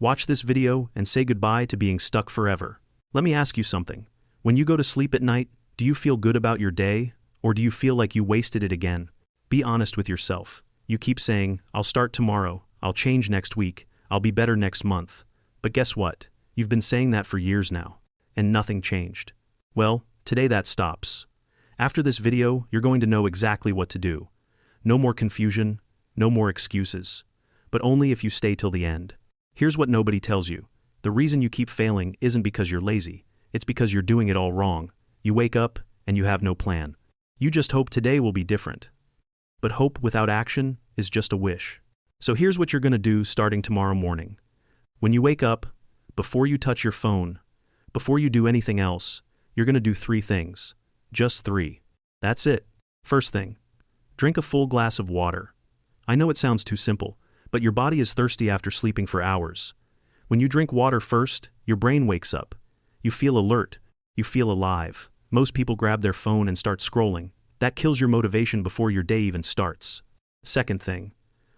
Watch this video and say goodbye to being stuck forever. Let me ask you something. When you go to sleep at night, do you feel good about your day, or do you feel like you wasted it again? Be honest with yourself. You keep saying, I'll start tomorrow, I'll change next week, I'll be better next month. But guess what? You've been saying that for years now, and nothing changed. Well, today that stops. After this video, you're going to know exactly what to do. No more confusion, no more excuses. But only if you stay till the end. Here's what nobody tells you. The reason you keep failing isn't because you're lazy. It's because you're doing it all wrong. You wake up, and you have no plan. You just hope today will be different. But hope without action is just a wish. So here's what you're going to do starting tomorrow morning. When you wake up, before you touch your phone, before you do anything else, you're going to do 3 things. Just 3. That's it. First thing, drink a full glass of water. I know it sounds too simple, but your body is thirsty after sleeping for hours. When you drink water first, your brain wakes up. You feel alert. You feel alive. Most people grab their phone and start scrolling. That kills your motivation before your day even starts. Second thing,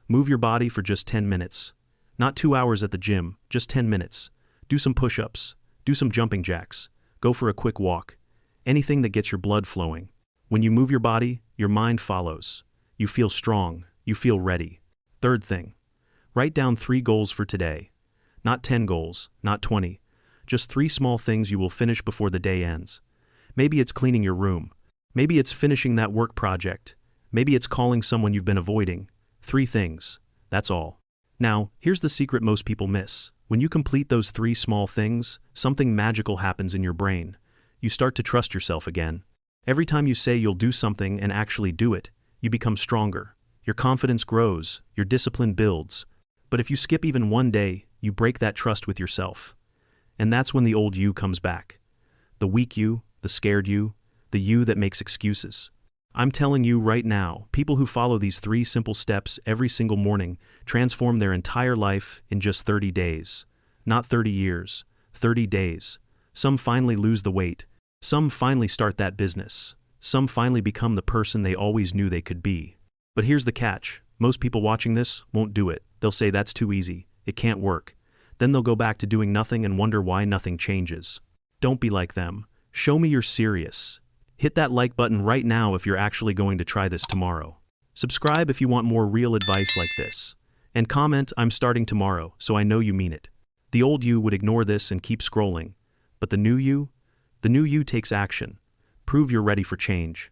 move your body for just 10 minutes. Not 2 hours at the gym, just 10 minutes. Do some push-ups. Do some jumping jacks. Go for a quick walk. Anything that gets your blood flowing. When you move your body, your mind follows. You feel strong. You feel ready. Third thing, write down 3 goals for today. Not 10 goals, not 20. Just 3 small things you will finish before the day ends. Maybe it's cleaning your room. Maybe it's finishing that work project. Maybe it's calling someone you've been avoiding. 3 things. That's all. Now, here's the secret most people miss. When you complete those 3 small things, something magical happens in your brain. You start to trust yourself again. Every time you say you'll do something and actually do it, you become stronger. Your confidence grows, your discipline builds. But if you skip even one day, you break that trust with yourself. And that's when the old you comes back. The weak you, the scared you, the you that makes excuses. I'm telling you right now, people who follow these 3 simple steps every single morning transform their entire life in just 30 days. Not 30 years, 30 days. Some finally lose the weight. Some finally start that business. Some finally become the person they always knew they could be. But here's the catch. Most people watching this won't do it. They'll say that's too easy. It can't work. Then they'll go back to doing nothing and wonder why nothing changes. Don't be like them. Show me you're serious. Hit that like button right now if you're actually going to try this tomorrow. Subscribe if you want more real advice like this. And comment, I'm starting tomorrow, so I know you mean it. The old you would ignore this and keep scrolling. But the new you takes action. Prove you're ready for change.